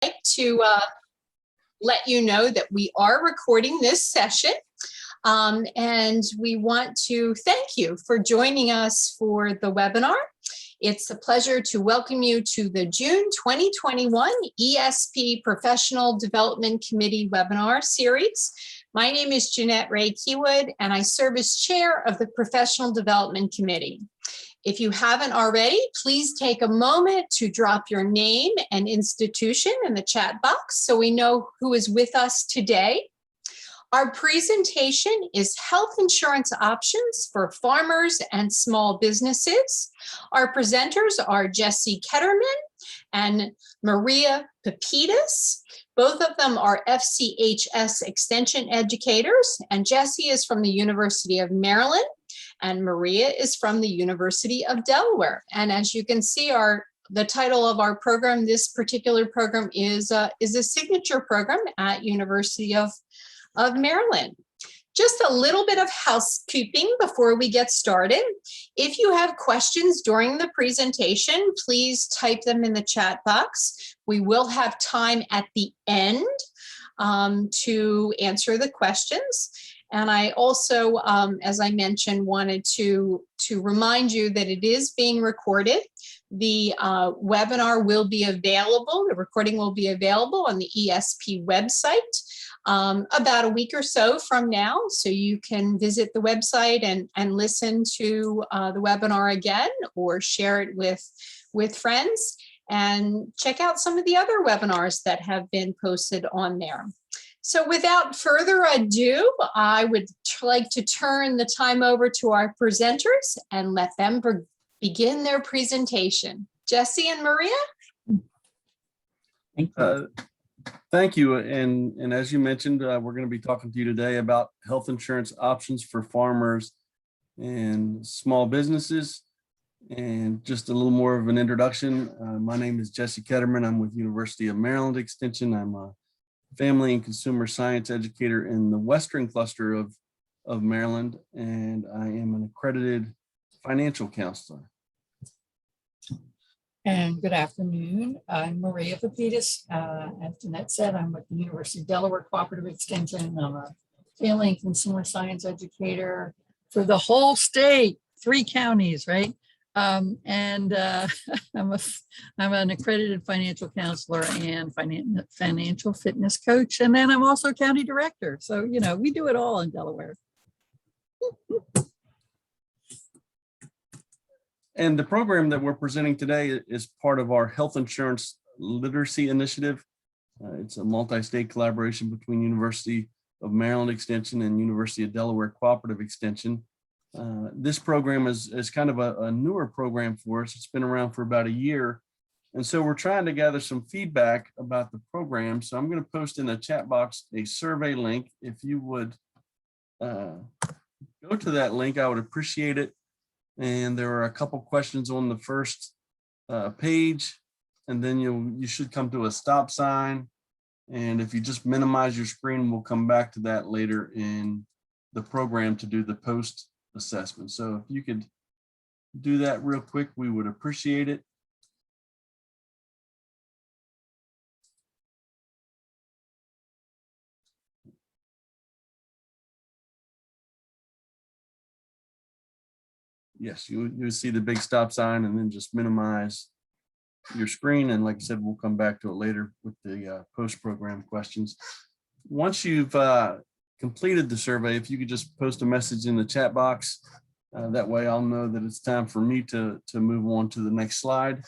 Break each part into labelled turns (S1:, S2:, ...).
S1: like to let you know that we are recording this session. And we want to thank you for joining us for the webinar. It's a pleasure to welcome you to the June 2021 ESP Professional Development Committee webinar series. My name is Jeanette Ray Keywood, and I serve as chair of the Professional Development Committee. If you haven't already, please take a moment to drop your name and institution in the chat box so we know who is with us today. Our presentation is Health Insurance Options for Farmers and Small Businesses. Our presenters are Jesse Ketterman and Maria Pepitas. Both of them are FCHS Extension educators, and Jesse is from the University of Maryland, and Maria is from the University of Delaware. And as you can see, the title of our program, this particular program is a signature program at University of Maryland. Just a little bit of housekeeping before we get started. If you have questions during the presentation, please type them in the chat box. We will have time at the end to answer the questions. And I also, as I mentioned, wanted to remind you that it is being recorded. The webinar will be available, the recording will be available on the ESP website about a week or so from now. So you can visit the website and listen to the webinar again, or share it with friends, and check out some of the other webinars that have been posted on there. So without further ado, I would like to turn the time over to our presenters and let them begin their presentation. Jesse and Maria?
S2: Thank you. And as you mentioned, we're going to be talking to you today about health insurance options for farmers and small businesses. And just a little more of an introduction. My name is Jesse Ketterman. I'm with University of Maryland Extension. I'm a family and consumer science educator in the Western cluster of Maryland, and I am an accredited financial counselor.
S3: And good afternoon. I'm Maria Pepitas. As Jeanette said, I'm with the University of Delaware Cooperative Extension. I'm a family and consumer science educator for the whole state, 3 counties, right? I'm an accredited financial counselor and financial fitness coach. And then I'm also a county director. So, you know, we do it all in Delaware.
S2: And the program that we're presenting today is part of our health insurance literacy initiative. It's a multi-state collaboration between University of Maryland Extension and University of Delaware Cooperative Extension. This program is kind of a newer program for us. It's been around for about a year. And so we're trying to gather some feedback about the program. So I'm going to post in the chat box a survey link. If you would go to that link, I would appreciate it. And there are a couple questions on the first page, and then you should come to a stop sign. And if you just minimize your screen, we'll come back to that later in the program to do the post assessment. So if you could do that real quick, we would appreciate it. Yes, you see the big stop sign, and then just minimize your screen. And like I said, we'll come back to it later with the post-program questions. Once you've completed the survey, if you could just post a message in the chat box, that way I'll know that it's time for me to move on to the next slide.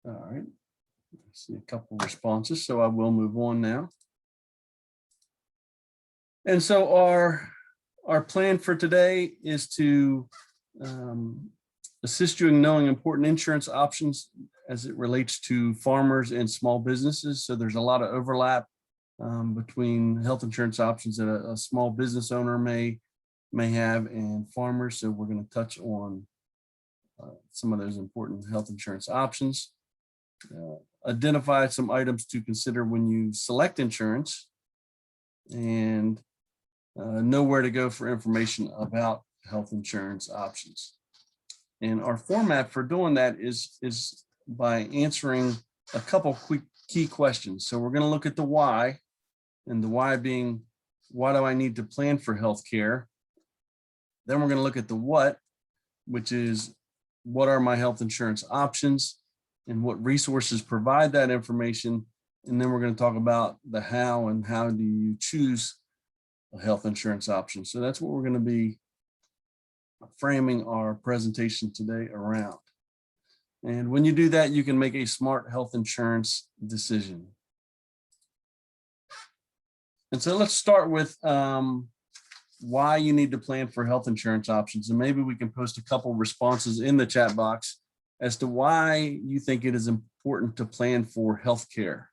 S2: All right, I see a couple responses, so I will move on now. And so our plan for today is to assist you in knowing important insurance options as it relates to farmers and small businesses. So there's a lot of overlap between health insurance options that a small business owner may have and farmers. So we're going to touch on some of those important health insurance options, identify some items to consider when you select insurance, and know where to go for information about health insurance options. And our format for doing that is by answering a couple quick key questions. So we're going to look at the why, and the why being, why do I need to plan for healthcare? Then we're going to look at the what, which is, what are my health insurance options and what resources provide that information? And then we're going to talk about the how, and how do you choose a health insurance option. So that's what we're going to be framing our presentation today around. And when you do that, you can make a smart health insurance decision. And so let's start with why you need to plan for health insurance options. And maybe we can post a couple responses in the chat box as to why you think it is important to plan for healthcare.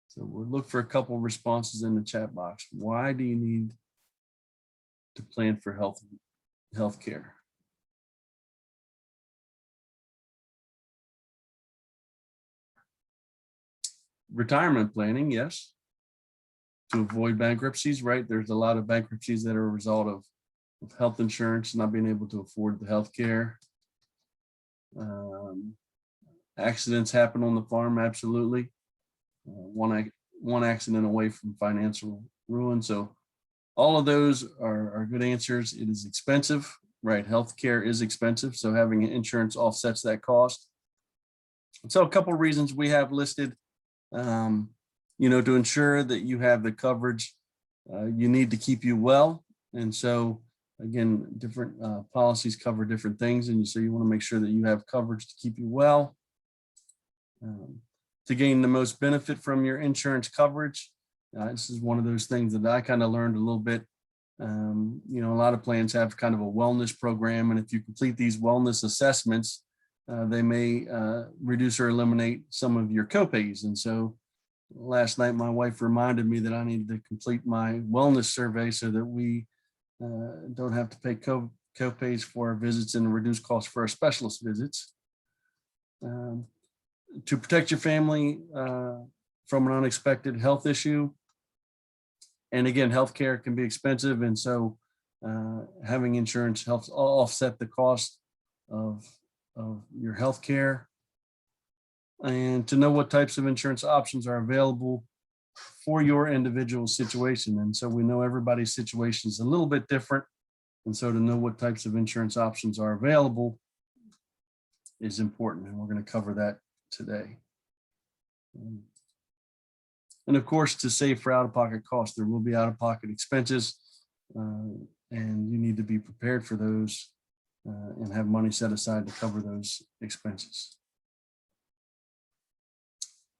S2: So we'll look for a couple responses in the chat box. Why do you need to plan for healthcare? Retirement planning, yes. To avoid bankruptcies, right? There's a lot of bankruptcies that are a result of health insurance, not being able to afford the health care. Accidents happen on the farm, absolutely. One accident away from financial ruin. So all of those are good answers. It is expensive, right? Healthcare is expensive, so having insurance offsets that cost. So a couple of reasons we have listed, to ensure that you have the coverage you need to keep you well. And so again, different policies cover different things, and so you want to make sure that you have coverage to keep you well. To gain the most benefit from your insurance coverage. This is one of those things that I kind of learned a little bit. A lot of plans have kind of a wellness program, and if you complete these wellness assessments, they may reduce or eliminate some of your copays. And so last night, my wife reminded me that I needed to complete my wellness survey so that we don't have to pay copays for our visits and reduce costs for our specialist visits. To protect your family from an unexpected health issue. And again, healthcare can be expensive. And so having insurance helps offset the cost of your healthcare. And to know what types of insurance options are available for your individual situation. And so we know everybody's situation is a little bit different. And so to know what types of insurance options are available is important. And we're going to cover that today. And of course, to save for out-of-pocket costs, there will be out-of-pocket expenses, and you need to be prepared for those and have money set aside to cover those expenses.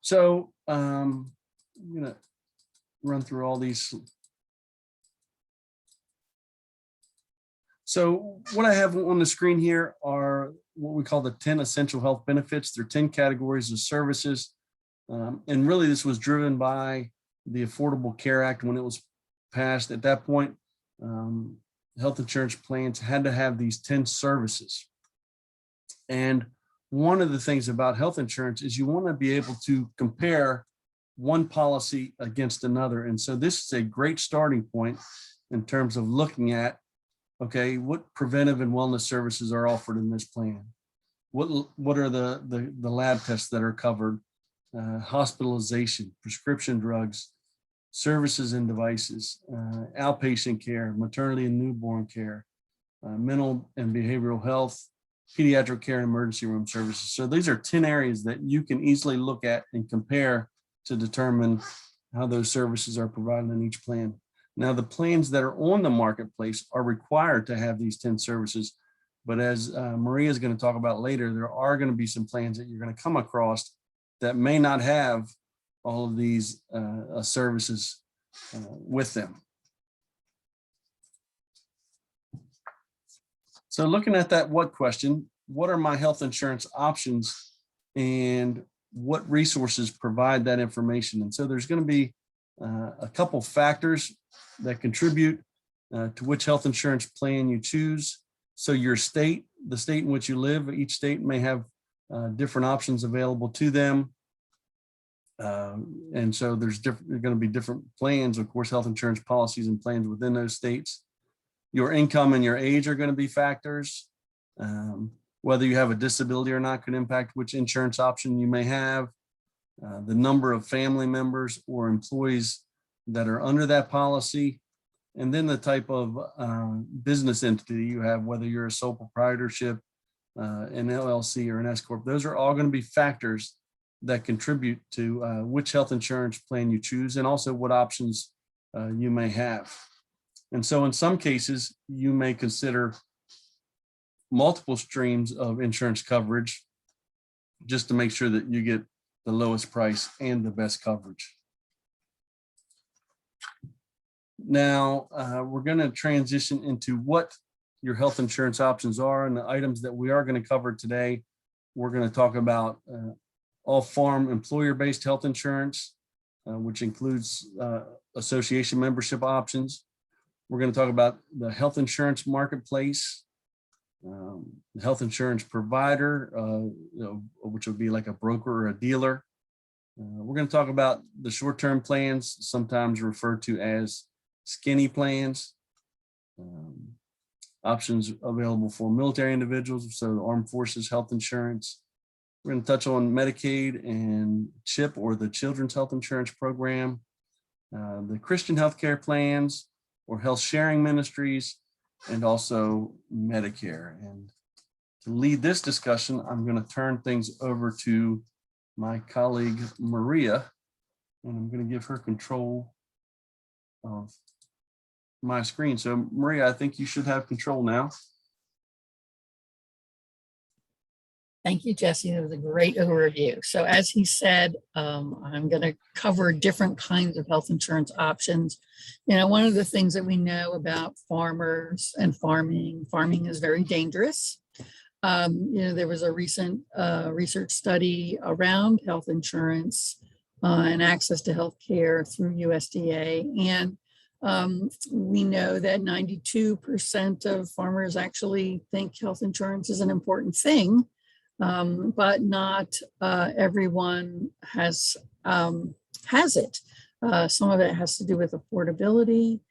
S2: So I'm going to run through all these. So what I have on the screen here are what we call the 10 essential health benefits. There are 10 categories of services. And really this was driven by the Affordable Care Act when it was passed. At that point, health insurance plans had to have these 10 services. And one of the things about health insurance is you want to be able to compare one policy against another. And so this is a great starting point in terms of looking at, okay, what preventive and wellness services are offered in this plan? What are the lab tests that are covered? Hospitalization, prescription drugs, services and devices, outpatient care, maternity and newborn care, mental and behavioral health, pediatric care, and emergency room services. So these are 10 areas that you can easily look at and compare to determine how those services are provided in each plan. Now, the plans that are on the marketplace are required to have these 10 services. But as Maria is going to talk about later, there are going to be some plans that you're going to come across that may not have all of these services with them. So looking at that what question, what are my health insurance options and what resources provide that information? And so there's going to be a couple factors that contribute. to which health insurance plan you choose. So your state, the state in which you live, each state may have different options available to them. And so there's going to be different plans, of course, health insurance policies and plans within those states. Your income and your age are going to be factors. Whether you have a disability or not could impact which insurance option you may have. The number of family members or employees that are under that policy, and then the type of business entity you have, whether you're a sole proprietorship, an LLC, or an S Corp. Those are all going to be factors that contribute to which health insurance plan you choose, and also what options you may have. And so in some cases, you may consider multiple streams of insurance coverage just to make sure that you get the lowest price and the best coverage. Now, we're going to transition into what your health insurance options are, and the items that we are going to cover today. We're going to talk about Offfarm employer-based health insurance, which includes association membership options. We're going to talk about the health insurance marketplace, the health insurance provider, which would be like a broker or a dealer. We're going to talk about the short-term plans, sometimes referred to as skinny plans, options available for military individuals, so armed forces health insurance. We're going to touch on Medicaid and CHIP, or the Children's Health Insurance Program, the Christian healthcare plans or health sharing ministries, and also Medicare. And to lead this discussion, I'm going to turn things over to my colleague, Maria, and I'm going to give her control of my screen. So Maria, I think you should have control now.
S3: Thank you, Jesse. That was a great overview. So as he said, I'm going to cover different kinds of health insurance options. You know, one of the things that we know about farmers and farming is very dangerous. You know, there was a recent research study around health insurance and access to health care through USDA. And we know that 92% of farmers actually think health insurance is an important thing. But not everyone has it. Some of it has to do with affordability.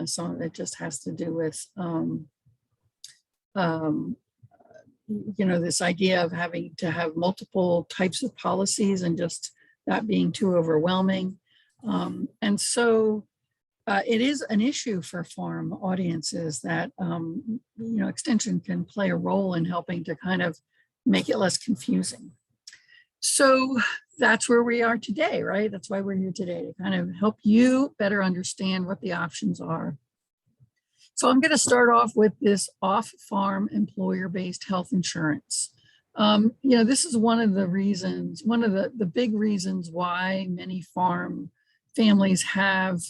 S3: Some of it just has to do with, you know, this idea of having to have multiple types of policies and just that being too overwhelming. And so it is an issue for farm audiences that, you know, extension can play a role in helping to kind of make it less confusing. So that's where we are today, right? That's why we're here today, to kind of help you better understand what the options are. So I'm going to start off with this off-farm employer-based health insurance. You know, this is one of the reasons, one of the big reasons why many farm families have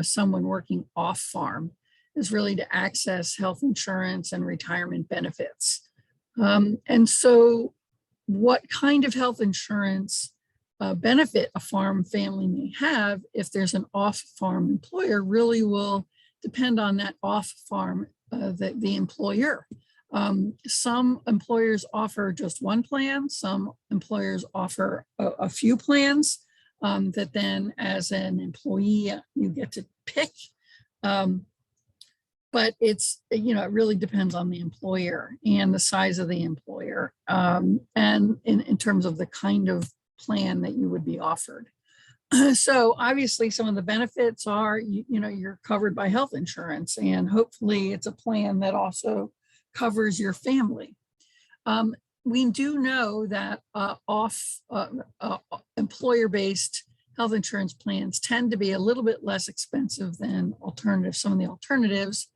S3: someone working off-farm is really to access health insurance and retirement benefits. And so what kind of health insurance benefit a farm family may have if there's an off-farm employer really will depend on that off-farm, the employer. Some employers offer just one plan. Some employers offer a few plans that then as an employee, you get to pick. But it's, you know, it really depends on the employer and the size of the employer, and in terms of the kind of plan that you would be offered. So obviously some of the benefits are, you know, you're covered by health insurance, and hopefully it's a plan that also covers your family. We do know that employer-based health insurance plans tend to be a little bit less expensive than some of the alternatives.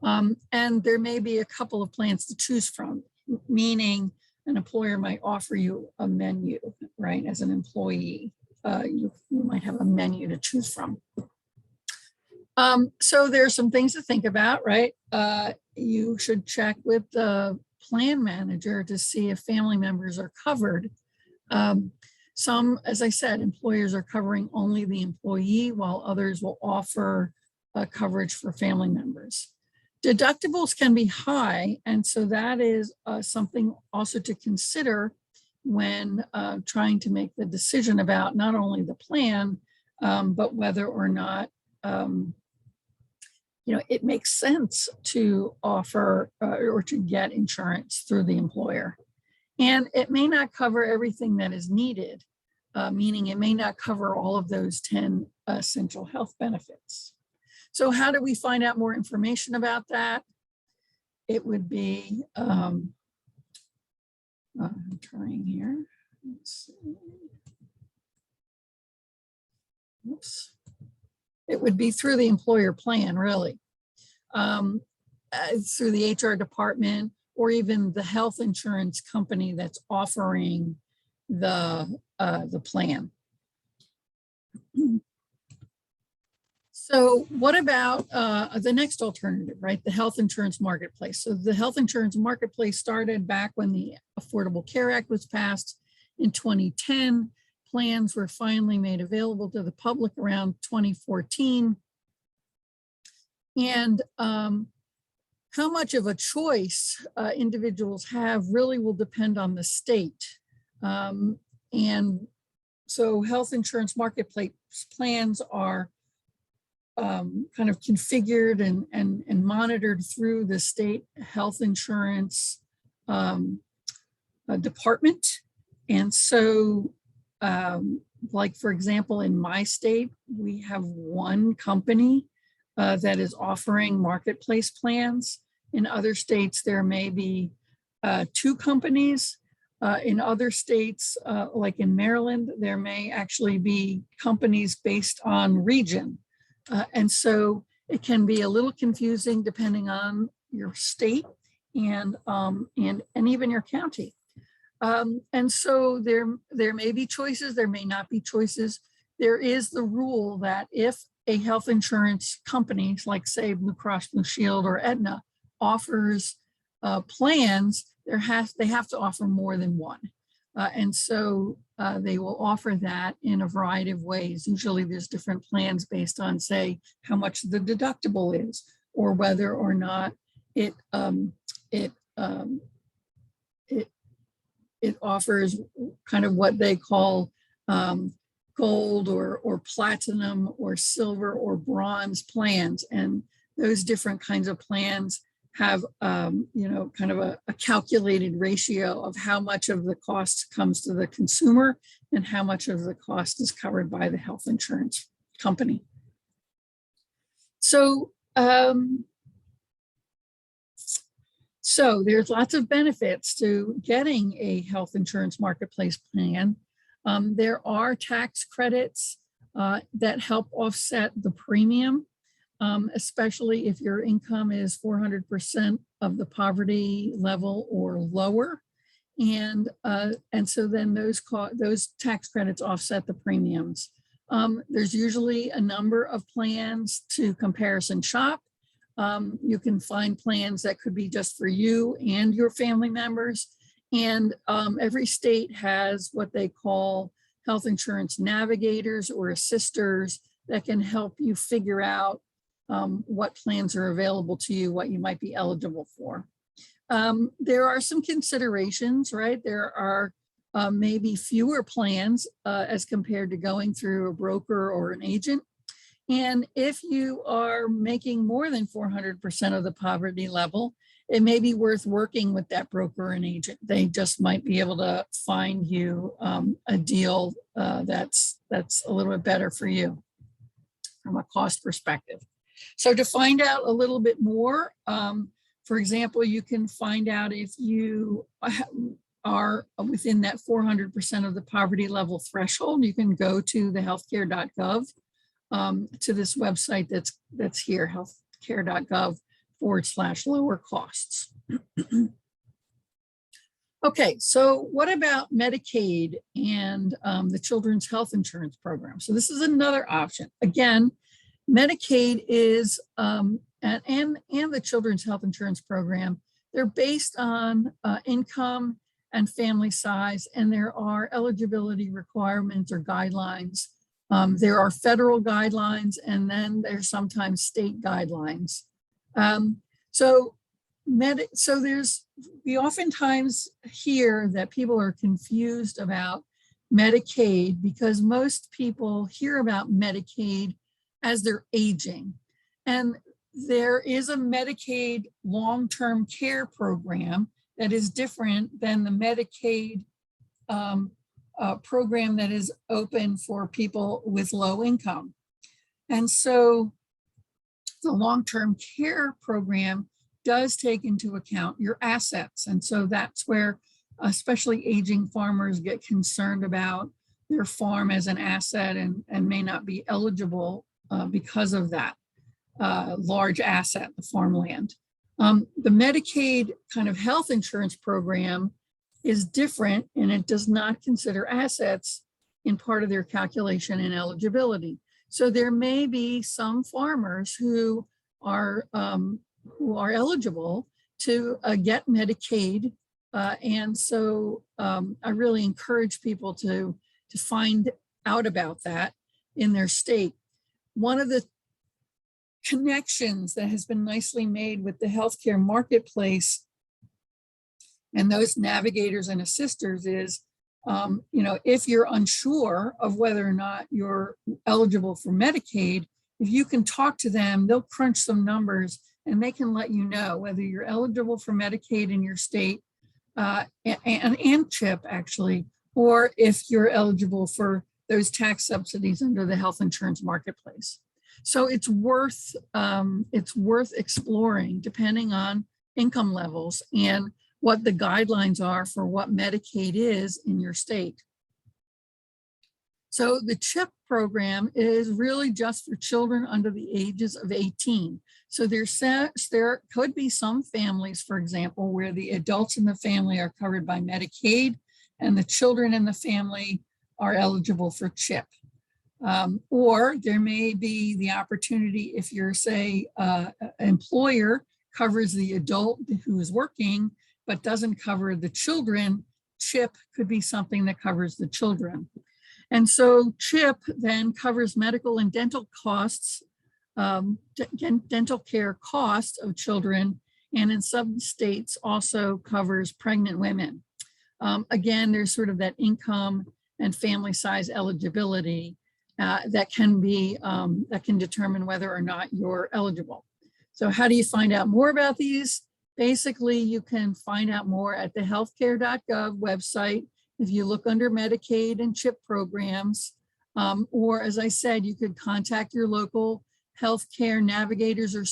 S3: And there may be a couple of plans to choose from, meaning an employer might offer you a menu, right? As an employee, you might have a menu to choose from. So there's some things to think about, right? You should check with the plan manager to see if family members are covered. Some, as I said, employers are covering only the employee, while others will offer coverage for family members. Deductibles can be high, and so that is something also to consider when trying to make the decision about not only the plan, but whether or not it makes sense to offer or to get insurance through the employer. And it may not cover everything that is needed, meaning it may not cover all of those 10 essential health benefits. So how do we find out more information about that? It would be, I'm trying here. Let's see. Oops. It would be through the employer plan, really, through the HR department, or even the health insurance company that's offering the plan. So what about the next alternative, right? The health insurance marketplace. So the health insurance marketplace started back when the Affordable Care Act was passed in 2010. Plans were finally made available to the public around 2014. And how much of a choice individuals have really will depend on the state. And so health insurance marketplace plans are kind of configured and monitored through the state health insurance department. And so like, for example, in my state, we have one company that is offering marketplace plans. In other states, there may be 2 companies. In other states, like in Maryland, there may actually be companies based on region. And so it can be a little confusing depending on your state and even your county. And so there may be choices, there may not be choices. There is the rule that if a health insurance company, like say Blue Cross Blue Shield or Aetna, offers plans, they have to offer more than one. And so they will offer that in a variety of ways. Usually there's different plans based on, say, how much the deductible is, or whether or not it offers kind of what they call gold or platinum or silver or bronze plans. And those different kinds of plans have, kind of a calculated ratio of how much of the cost comes to the consumer and how much of the cost is covered by the health insurance company. So, so there's lots of benefits to getting a health insurance marketplace plan. There are tax credits that help offset the premium. Especially if your income is 400% of the poverty level or lower. And so then those tax credits offset the premiums. There's usually a number of plans to comparison shop. You can find plans that could be just for you and your family members. And every state has what they call health insurance navigators or assisters that can help you figure out what plans are available to you, what you might be eligible for. There are some considerations, right? There are maybe fewer plans as compared to going through a broker or an agent. And if you are making more than 400% of the poverty level, it may be worth working with that broker and agent. They just might be able to find you a deal that's a little bit better for you from a cost perspective. So to find out a little bit more, for example, you can find out if you are within that 400% of the poverty level threshold. You can go to the healthcare.gov, to this website that's here, healthcare.gov/lower costs. Okay, so what about Medicaid and the Children's Health Insurance Program? So this is another option. Again, Medicaid is, and the Children's Health Insurance Program, they're based on income and family size, and there are eligibility requirements or guidelines There are federal guidelines, and then there's sometimes state guidelines. So we oftentimes hear that people are confused about Medicaid because most people hear about Medicaid as they're aging. And there is a Medicaid long-term care program that is different than the Medicaid program that is open for people with low income. And so the long-term care program does take into account your assets. And so that's where especially aging farmers get concerned about their farm as an asset and may not be eligible because of that large asset, the farmland. The Medicaid kind of health insurance program is different, and it does not consider assets in part of their calculation and eligibility. So there may be some farmers who are eligible to get Medicaid. And so I really encourage people to find out about that in their state. One of the connections that has been nicely made with the healthcare marketplace and those navigators and assisters is, if you're unsure of whether or not you're eligible for Medicaid, if you can talk to them, they'll crunch some numbers and they can let you know whether you're eligible for Medicaid in your state and CHIP actually, or if you're eligible for those tax subsidies under the health insurance marketplace. So it's worth exploring depending on income levels and what the guidelines are for what Medicaid is in your state. So the CHIP program is really just for children under the ages of 18. So there could be some families, for example, where the adults in the family are covered by Medicaid and the children in the family are eligible for CHIP. Or there may be the opportunity if you're, say, employer covers the adult who is working, but doesn't cover the children, CHIP could be something that covers the children. And so CHIP then covers medical and dental costs, dental care costs of children, and in some states also covers pregnant women. Again, there's sort of that income and family size eligibility that can determine whether or not you're eligible. So how do you find out more about these? Basically, you can find out more at the healthcare.gov website if you look under Medicaid and CHIP programs, or as I said, you could contact your local healthcare navigators or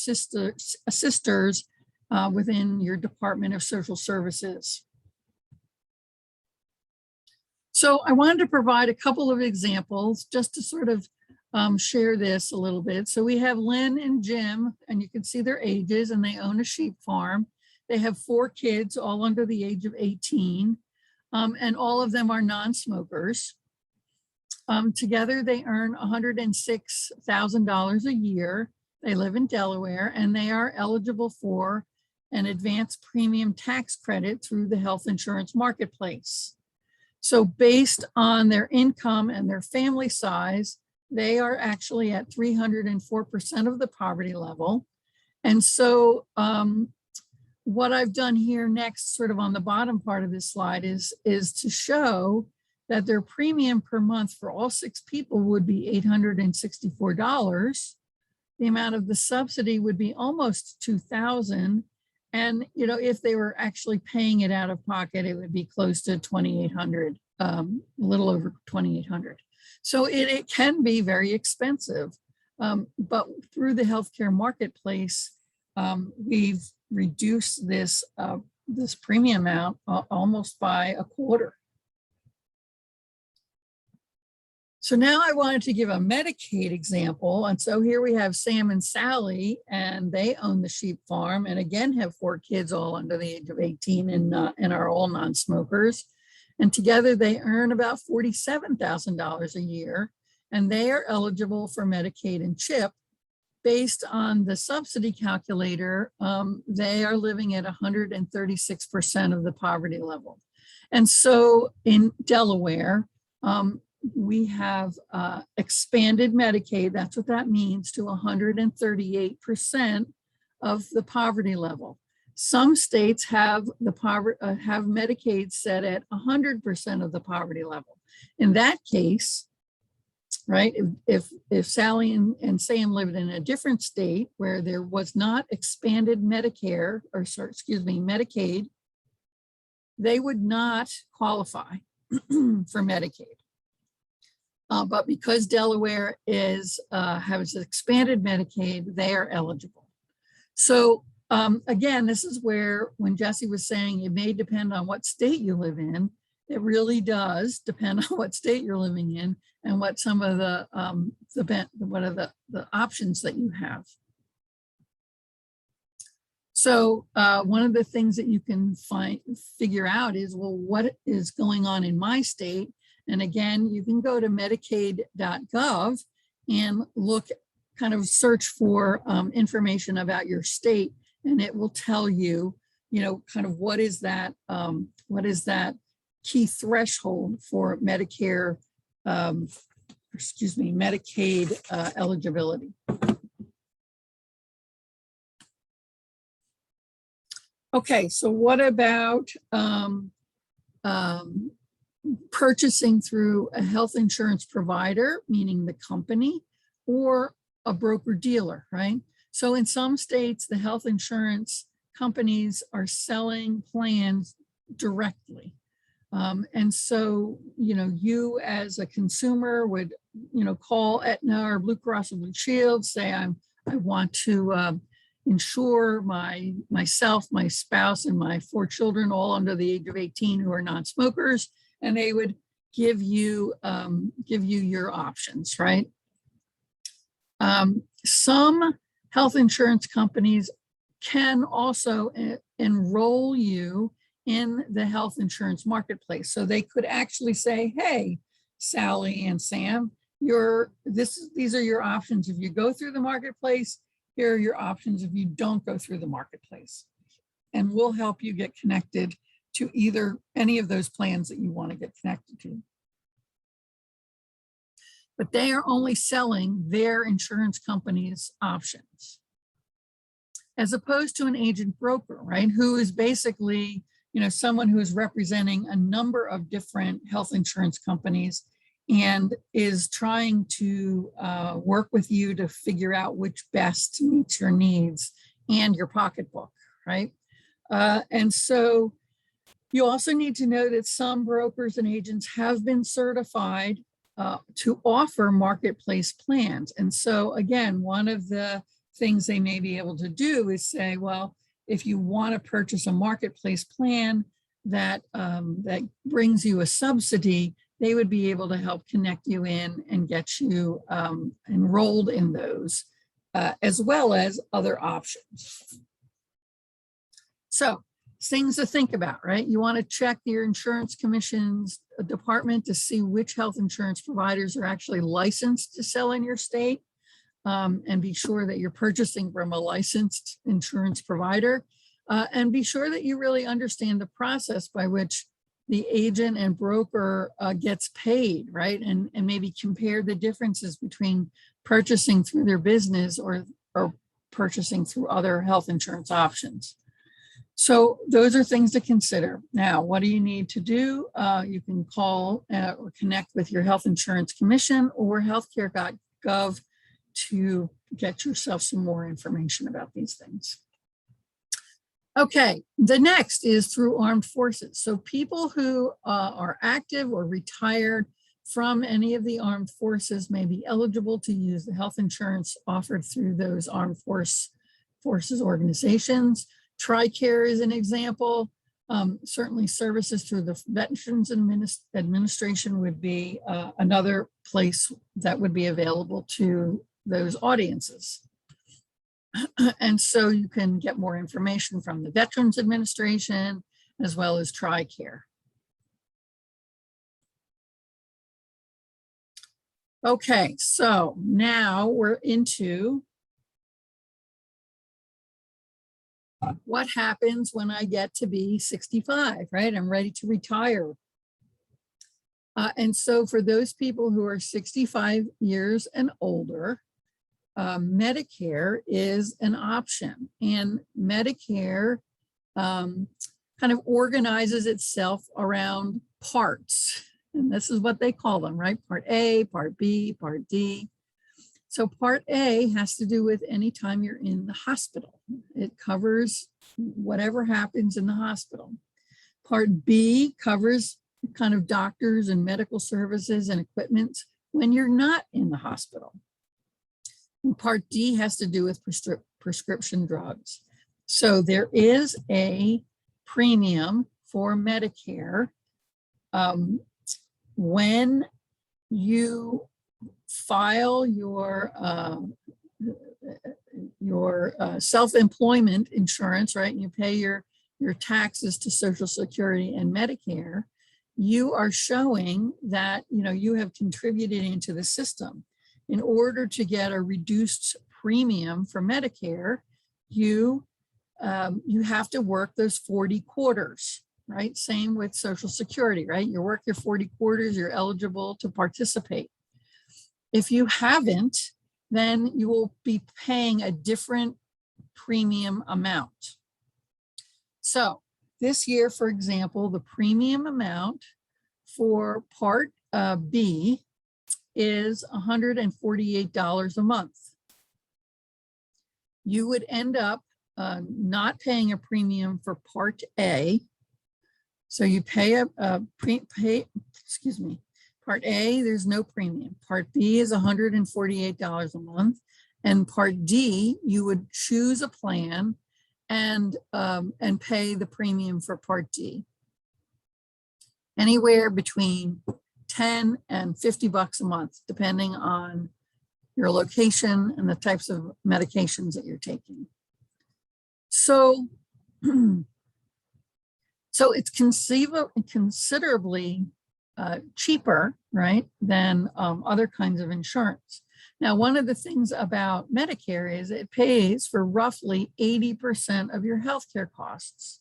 S3: assisters within your Department of Social Services. So I wanted to provide a couple of examples just to sort of share this a little bit. So we have Lynn and Jim, and you can see their ages, and they own a sheep farm. They have 4 kids, all under the age of 18, and all of them are non-smokers. Together, they earn $106,000 a year. They live in Delaware, and they are eligible for an advanced premium tax credit through the health insurance marketplace. So based on their income and their family size, they are actually at 304% of the poverty level. And so what I've done here next, sort of on the bottom part of this slide, is to show that their premium per month for all 6 people would be $864. The amount of the subsidy would be almost $2,000. And if they were actually paying it out of pocket, it would be close to $2,800, a little over $2,800. So it can be very expensive. But through the healthcare marketplace, we've reduced this premium amount almost by a quarter. So now I wanted to give a Medicaid example. And so here we have Sam and Sally, and they own the sheep farm and again have 4 kids all under the age of 18 and are all non-smokers. And together they earn about $47,000 a year, and they are eligible for Medicaid and CHIP. Based on the subsidy calculator, they are living at 136% of the poverty level. And so in Delaware, we have expanded Medicaid. That's what that means, to 138% of the poverty level. Some states have have Medicaid set at 100% of the poverty level. In that case, right, if Sally and Sam lived in a different state where there was not expanded Medicare, or sorry, excuse me, Medicaid, they would not qualify for Medicaid. But because Delaware has expanded Medicaid, they are eligible. So again, this is where, when Jesse was saying it may depend on what state you live in, it really does depend on what state you're living in and what some of the options that you have. So one of the things that you can figure out is, well, what is going on in my state? And again, you can go to Medicaid.gov and look, kind of search for information about your state, and it will tell you, kind of what is that key threshold for Medicare, Medicaid eligibility. Okay, so what about purchasing through a health insurance provider, meaning the company, or a broker dealer, right? So in some states, the health insurance companies are selling plans directly. And so, you as a consumer would, call Aetna or Blue Cross and Blue Shield, say, I want to insure myself, my spouse, and my 4 children, all under the age of 18, who are non-smokers, and they would give you your options, right? Some health insurance companies can also enroll you in the health insurance marketplace. So they could actually say, hey, Sally and Sam, these are your options. If you go through the marketplace, here are your options if you don't go through the marketplace. And we'll help you get connected to any of those plans that you want to get connected to. But they are only selling their insurance company's options, as opposed to an agent broker, right? Who is basically, someone who is representing a number of different health insurance companies and is trying to work with you to figure out which best meets your needs and your pocketbook, right? And so you also need to know that some brokers and agents have been certified to offer marketplace plans. And so again, one of the things they may be able to do is say, well, if you want to purchase a marketplace plan that brings you a subsidy, they would be able to help connect you in and get you enrolled in those, as well as other options. So things to think about, right? You want to check your insurance commission's department to see which health insurance providers are actually licensed to sell in your state, and be sure that you're purchasing from a licensed insurance provider, and be sure that you really understand the process by which the agent and broker gets paid, right? And maybe compare the differences between purchasing through their business or purchasing through other health insurance options. So those are things to consider. Now, what do you need to do? You can call or connect with your health insurance commission or healthcare.gov to get yourself some more information about these things. Okay, the next is through armed forces. So people who are active or retired from any of the armed forces may be eligible to use the health insurance offered through those armed forces organizations. TRICARE is an example. Certainly services through the Veterans Administration would be another place that would be available to those audiences. And so you can get more information from the Veterans Administration as well as TRICARE. Okay, so now we're into what happens when I get to be 65, right? I'm ready to retire. And so for those people who are 65 years and older, Medicare is an option, and Medicare kind of organizes itself around parts. And this is what they call them, right? Part A, Part B, Part D. So Part A has to do with any time you're in the hospital. It covers whatever happens in the hospital. Part B covers kind of doctors and medical services and equipment when you're not in the hospital. And Part D has to do with prescription drugs. So there is a premium for Medicare when you file your self-employment insurance, right? You pay your taxes to Social Security and Medicare. You are showing that you have contributed into the system. In order to get a reduced premium for Medicare, you have to work those 40 quarters, right? Same with Social Security, right? You work your 40 quarters, you're eligible to participate. If you haven't, then you will be paying a different premium amount. So this year, for example, the premium amount for Part B is $148 a month. You would end up not paying a premium for Part A. So you pay Part A, there's no premium. Part B is $148 a month. And Part D, you would choose a plan and pay the premium for Part D. Anywhere between $10 and $50 a month, depending on your location and the types of medications that you're taking. So, it's considerably cheaper, right, than other kinds of insurance. Now, one of the things about Medicare is it pays for roughly 80% of your healthcare costs.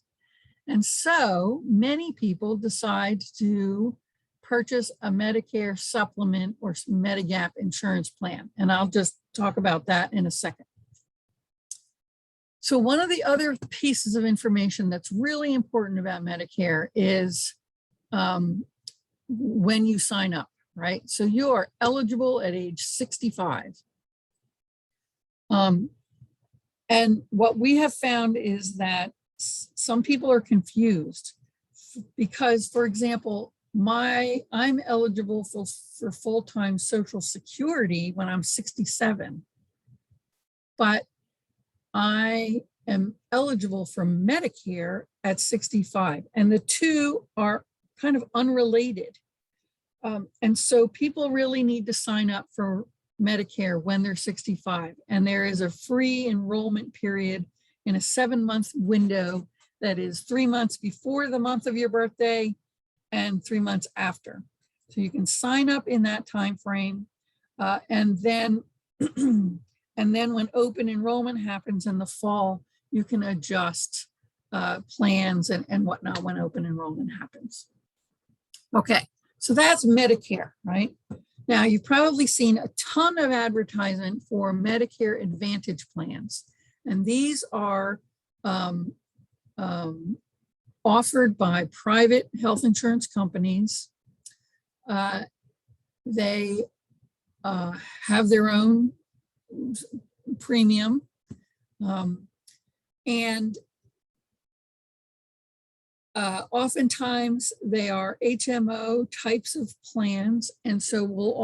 S3: And so many people decide to purchase a Medicare supplement or Medigap insurance plan. And I'll just talk about that in a second. So one of the other pieces of information that's really important about Medicare is when you sign up, right? So you are eligible at age 65. And what we have found is that some people are confused because, for example, I'm eligible for full-time Social Security when I'm 67, but I am eligible for Medicare at 65, and the two are kind of unrelated. And so people really need to sign up for Medicare when they're 65, and there is a free enrollment period in a 7-month window that is 3 months before the month of your birthday and 3 months after. So you can sign up in that time frame, and then when open enrollment happens in the fall, you can adjust plans and whatnot when open enrollment happens. Okay, so that's Medicare, right? Now, you've probably seen a ton of advertisement for Medicare Advantage plans, and these are offered by private health insurance companies. They have their own premium, and oftentimes they are HMO types of plans, and so we'll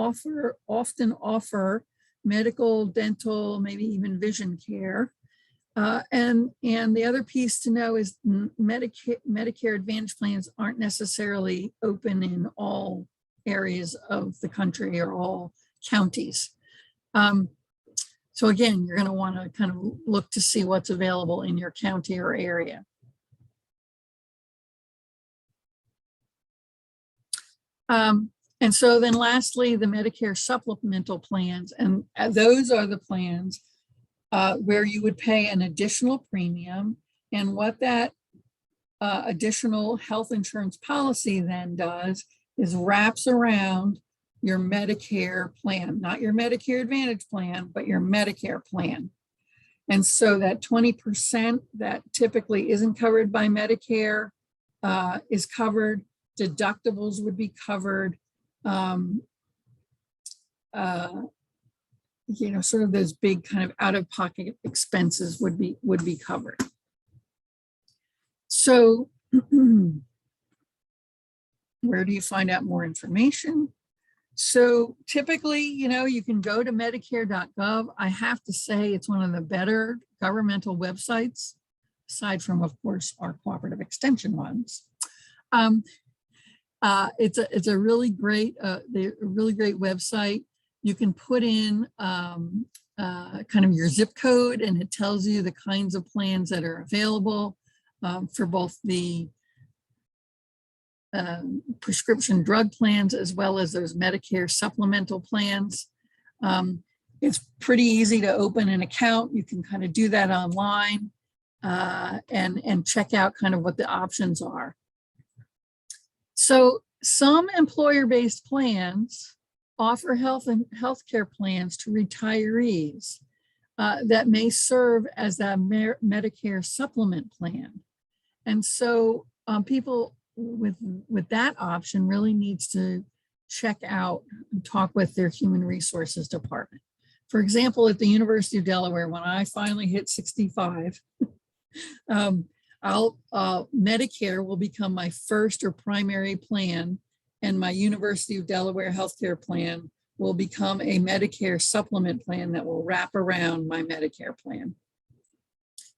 S3: often offer medical, dental, maybe even vision care. And the other piece to know is Medicare Advantage plans aren't necessarily open in all areas of the country or all counties. So again, you're going to want to kind of look to see what's available in your county or area. And so then lastly, the Medicare supplemental plans, and those are the plans where you would pay an additional premium, and what that additional health insurance policy then does is wraps around your Medicare plan, not your Medicare Advantage plan, but your Medicare plan. And so that 20% that typically isn't covered by Medicare is covered. Deductibles would be covered. Sort of those big kind of out-of-pocket expenses would be covered. So where do you find out more information? So typically, you can go to medicare.gov. I have to say it's one of the better governmental websites, aside from, of course, our cooperative extension ones. It's a really great website. You can put in kind of your zip code, and it tells you the kinds of plans that are available for both the prescription drug plans as well as those Medicare supplemental plans. It's pretty easy to open an account. You can kind of do that online and check out kind of what the options are. So some employer-based plans offer healthcare plans to retirees that may serve as a Medicare supplement plan. And so people with that option really needs to check out and talk with their human resources department. For example, at the University of Delaware, when I finally hit 65, Medicare will become my first or primary plan, and my University of Delaware healthcare plan will become a Medicare supplement plan that will wrap around my Medicare plan.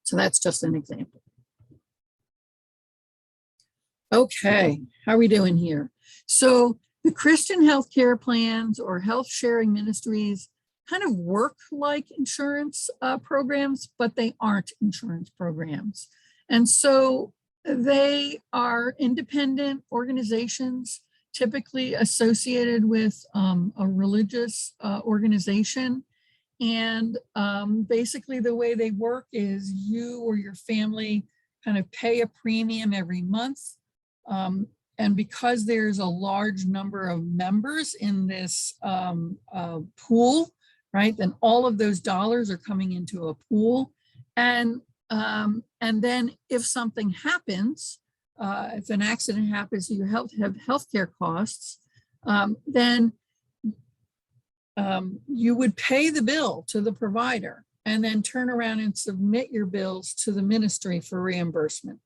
S3: So that's just an example. Okay, how are we doing here? So the Christian healthcare plans or health sharing ministries kind of work like insurance programs, but they aren't insurance programs. And so they are independent organizations, typically associated with a religious organization. And basically the way they work is you or your family kind of pay a premium every month. And because there's a large number of members in this pool, right, then all of those dollars are coming into a pool. And then if something happens, if an accident happens, you have healthcare costs, then you would pay the bill to the provider and then turn around and submit your bills to the ministry for reimbursement.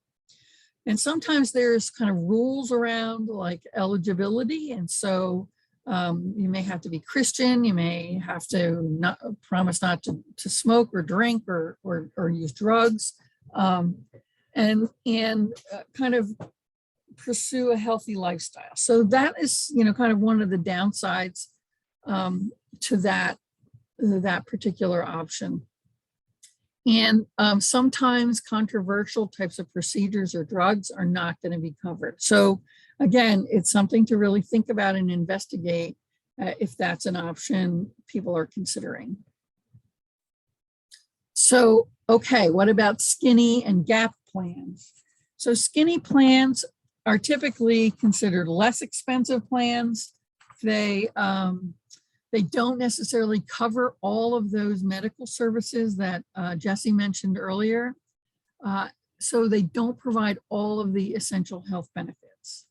S3: And sometimes there's kind of rules around like eligibility. And so you may have to be Christian, you may have to promise not to smoke or drink or use drugs, and kind of pursue a healthy lifestyle. So that is, kind of one of the downsides to that particular option. And sometimes controversial types of procedures or drugs are not going to be covered. So again, it's something to really think about and investigate if that's an option people are considering. So, okay, what about skinny and gap plans? So skinny plans are typically considered less expensive plans. They don't necessarily cover all of those medical services that Jesse mentioned earlier. So they don't provide all of the essential health benefits.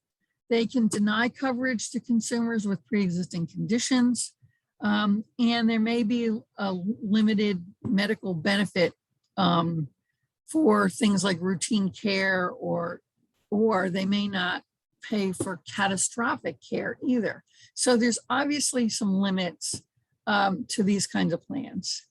S3: They can deny coverage to consumers with pre-existing conditions. And there may be a limited medical benefit for things like routine care, or they may not pay for catastrophic care either. So there's obviously some limits to these kinds of plans.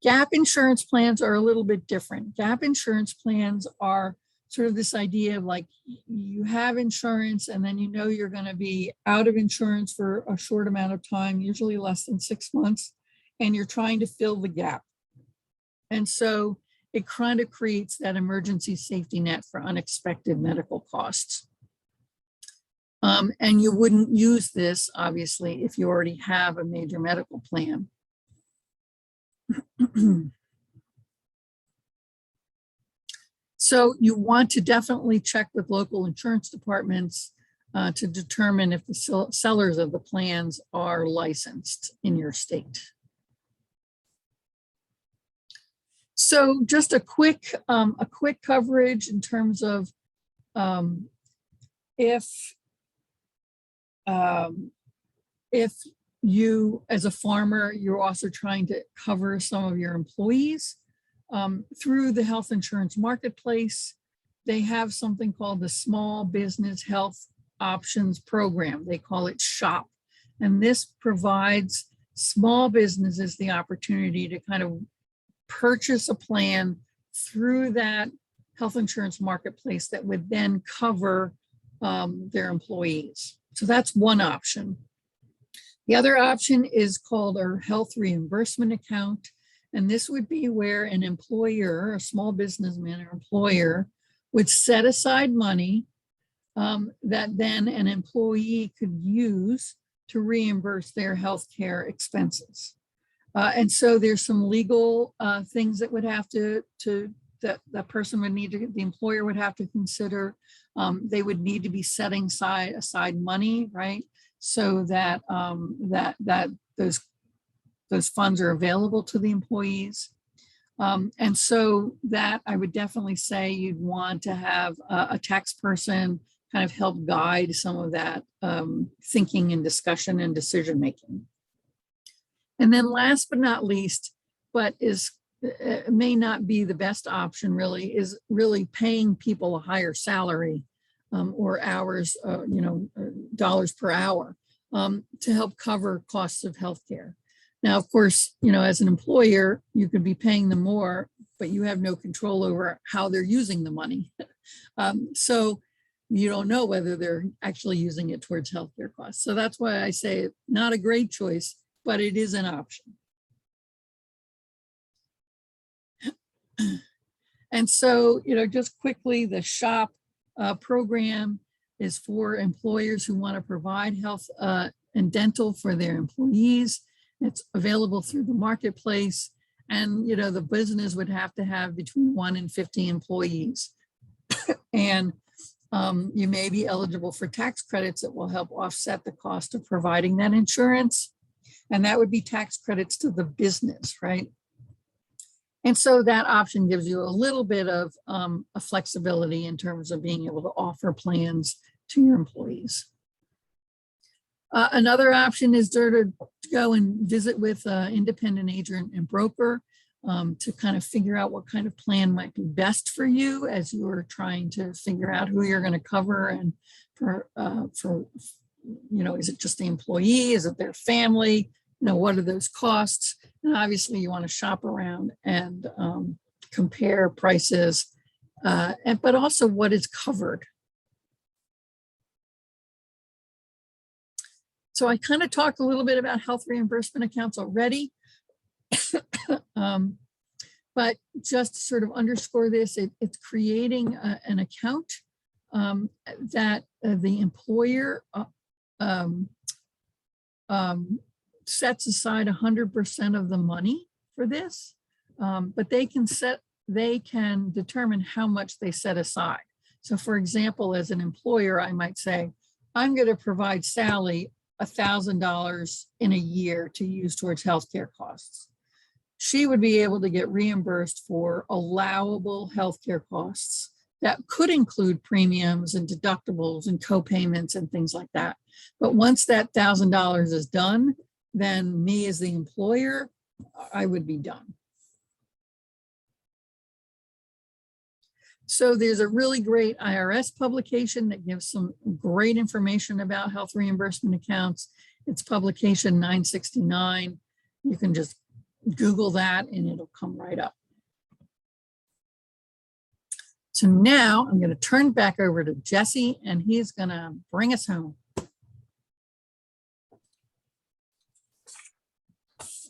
S3: Gap insurance plans are a little bit different. Gap insurance plans are sort of this idea of like you have insurance and then you're going to be out of insurance for a short amount of time, usually less than 6 months, and you're trying to fill the gap. And so it kind of creates that emergency safety net for unexpected medical costs. And you wouldn't use this, obviously, if you already have a major medical plan. So you want to definitely check with local insurance departments to determine if the sellers of the plans are licensed in your state. So just a quick coverage in terms of if you, as a farmer, you're also trying to cover some of your employees through the health insurance marketplace, they have something called the Small Business Health Options Program. They call it SHOP. And this provides small businesses the opportunity to kind of purchase a plan through that health insurance marketplace that would then cover their employees. So that's one option. The other option is called our Health Reimbursement Account. And this would be where an employer, a small businessman or employer, would set aside money that then an employee could use to reimburse their healthcare expenses. And so there's some legal things that would have that person would need to, the employer would have to consider. They would need to be setting aside money, right? So that those funds are available to the employees. And so that I would definitely say you'd want to have a tax person kind of help guide some of that thinking and discussion and decision making. And then last but not least, but may not be the best option really, is really paying people a higher salary or hours, dollars per hour to help cover costs of healthcare. Now, of course, as an employer, you could be paying them more, but you have no control over how they're using the money. So you don't know whether they're actually using it towards healthcare costs. So that's why I say it's not a great choice, but it is an option. And so, just quickly, the SHOP program is for employers who want to provide health and dental for their employees. It's available through the marketplace, and the business would have to have between 1 and 50 employees. And you may be eligible for tax credits that will help offset the cost of providing that insurance. And that would be tax credits to the business, right? And so that option gives you a little bit of a flexibility in terms of being able to offer plans to your employees. Another option is to go and visit with an independent agent and broker to kind of figure out what kind of plan might be best for you as you are trying to figure out who you're going to cover, and for is it just the employee? Is it their family? What are those costs? And obviously you want to shop around and compare prices, but also what is covered. So I kind of talked a little bit about health reimbursement accounts already, but just to sort of underscore this, it's creating an account that the employer sets aside 100% of the money for this, but they can determine how much they set aside. So for example, as an employer, I might say, I'm going to provide Sally $1,000 in a year to use towards healthcare costs. She would be able to get reimbursed for allowable healthcare costs that could include premiums and deductibles and co-payments and things like that. But once that $1,000 is done, then me as the employer, I would be done. So there's a really great IRS publication that gives some great information about health reimbursement accounts. It's publication 969. You can just Google that and it'll come right up. So now I'm going to turn back over to Jesse and he's going to bring us home.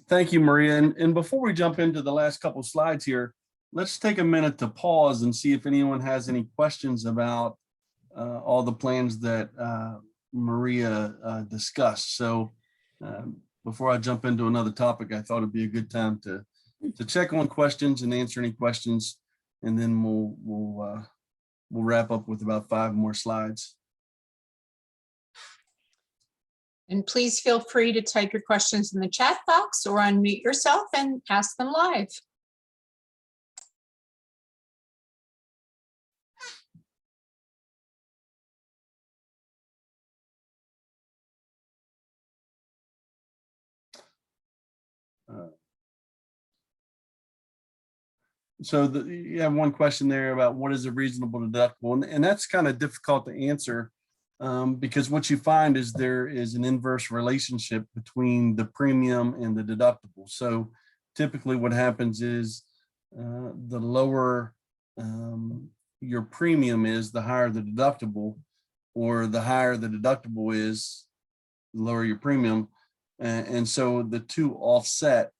S2: Thank you, Maria. And before we jump into the last couple of slides here, let's take a minute to pause and see if anyone has any questions about all the plans that Maria discussed. So before I jump into another topic, I thought it'd be a good time to check on questions and answer any questions, and then we'll wrap up with about 5 more slides.
S1: And please feel free to type your questions in the chat box or unmute yourself and ask them live.
S2: So you have one question there about what is a reasonable deductible, and that's kind of difficult to answer because what you find is there is an inverse relationship between the premium and the deductible. So typically what happens is the lower your premium is, the higher the deductible, or the higher the deductible is, the lower your premium. And so the two offset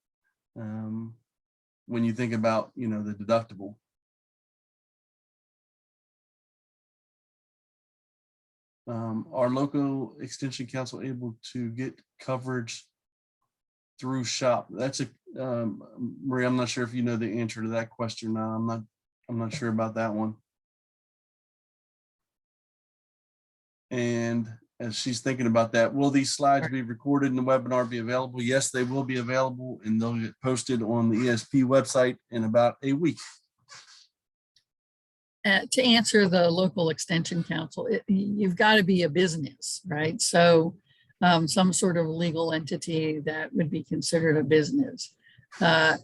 S2: when you think about, you know, the deductible. Are local extension counsel able to get coverage through SHOP? That's a Maria, I'm not sure if you know the answer to that question. No, I'm not sure about that one. And as she's thinking about that, will these slides be recorded and the webinar be available? Yes, they will be available, and they'll get posted on the ESP website in about a week.
S3: To answer the local extension counsel, you've got to be a business, right? So some sort of legal entity that would be considered a business. I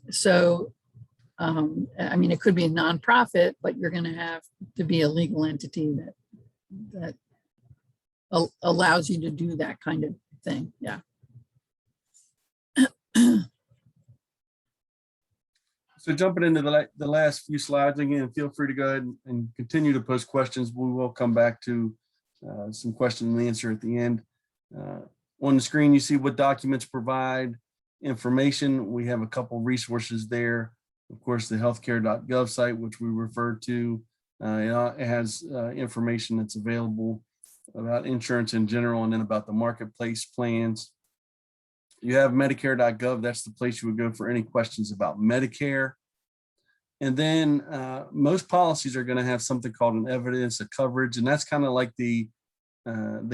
S3: mean, it could be a nonprofit, but you're going to have to be a legal entity that allows you to do that kind of thing. Yeah.
S2: So jumping into the last few slides, again, feel free to go ahead and continue to post questions. We will come back to some question and answer at the end. On the screen, you see what documents provide information. We have a couple resources there. Of course, the healthcare.gov site, which we referred to, it has information that's available about insurance in general, and then about the marketplace plans. You have Medicare.gov. That's the place you would go for any questions about Medicare. And then most policies are going to have something called an evidence of coverage, and that's kind of like the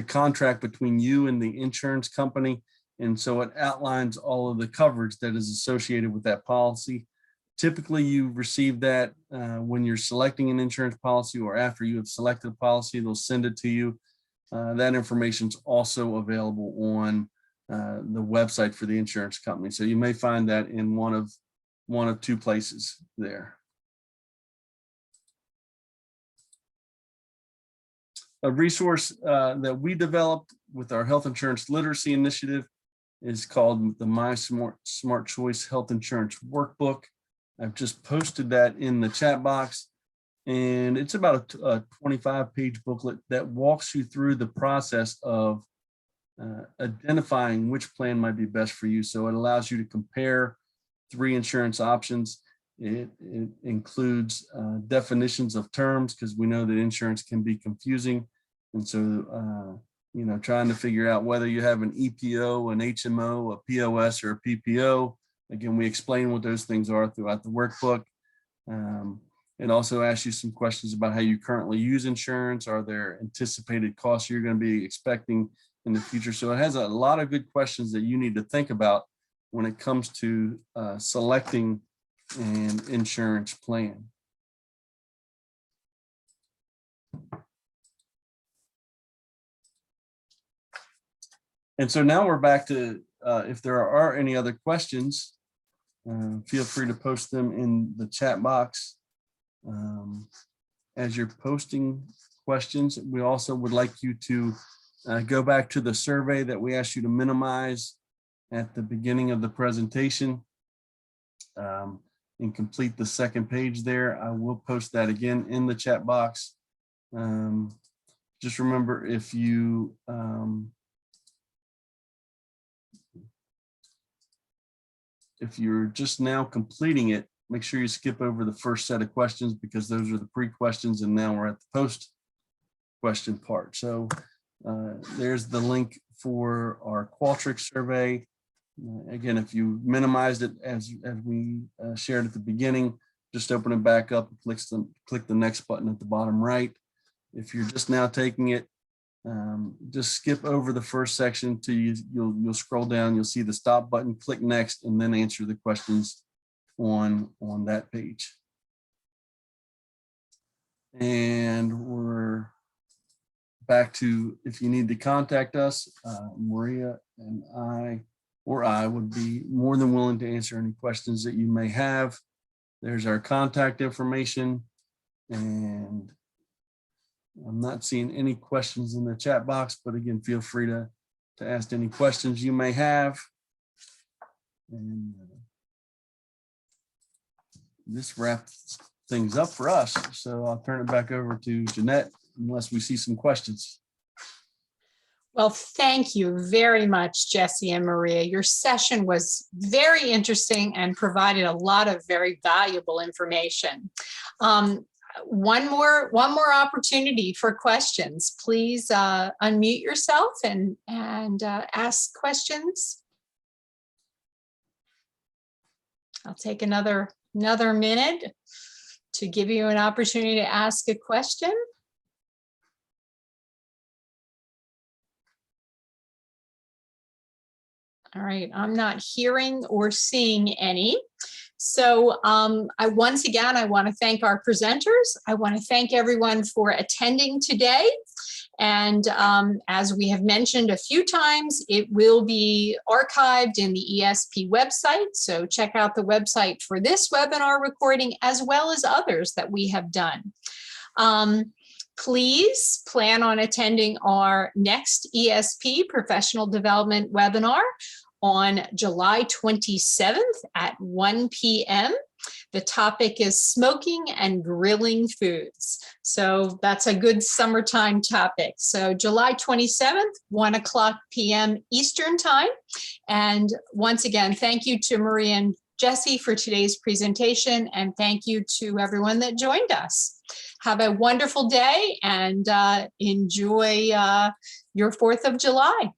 S2: contract between you and the insurance company. And so it outlines all of the coverage that is associated with that policy. Typically, you receive that when you're selecting an insurance policy, or after you have selected a policy, they'll send it to you. That information is also available on the website for the insurance company. So you may find that in one of two places there. A resource that we developed with our health insurance literacy initiative is called the My Smart Choice Health Insurance Workbook. I've just posted that in the chat box, and it's about a 25-page booklet that walks you through the process of identifying which plan might be best for you. So it allows you to compare 3 insurance options. It includes definitions of terms, because we know that insurance can be confusing. And so, trying to figure out whether you have an EPO, an HMO, a POS, or a PPO. Again, we explain what those things are throughout the workbook. It also asks you some questions about how you currently use insurance. Are there anticipated costs you're going to be expecting in the future? So it has a lot of good questions that you need to think about when it comes to selecting an insurance plan. And so now we're back to, if there are any other questions, feel free to post them in the chat box. As you're posting questions, we also would like you to go back to the survey that we asked you to minimize at the beginning of the presentation and complete the second page there. I will post that again in the chat box. Just remember, if you're just now completing it, make sure you skip over the first set of questions, because those are the pre-questions, and now we're at the post-question part. So there's the link for our Qualtrics survey. Again, if you minimized it as we shared at the beginning, just open it back up and click the next button at the bottom right. If you're just now taking it, just skip over the first section till you'll scroll down. You'll see the stop button, click next, and then answer the questions on that page. And we're back to, if you need to contact us, Maria and I would be more than willing to answer any questions that you may have. There's our contact information, and I'm not seeing any questions in the chat box, but again, feel free to ask any questions you may have. And this wraps things up for us. So I'll turn it back over to Jeanette, unless we see some questions.
S1: Well, thank you very much, Jesse and Maria. Your session was very interesting and provided a lot of very valuable information. One more opportunity for questions. Please unmute yourself and ask questions. I'll take another minute to give you an opportunity to ask a question. All right, I'm not hearing or seeing any. So once again, I want to thank our presenters. I want to thank everyone for attending today. And as we have mentioned a few times, it will be archived in the ESP website. So check out the website for this webinar recording, as well as others that we have done. Please plan on attending our next ESP professional development webinar on July 27th at 1 p.m. The topic is smoking and grilling foods. So that's a good summertime topic. So July 27th, 1 p.m. Eastern time. And once again, thank you to Maria and Jesse for today's presentation. And thank you to everyone that joined us. Have a wonderful day and enjoy your 4th of July.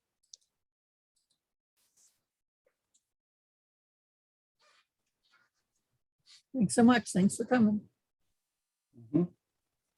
S3: Thanks so much. Thanks for coming.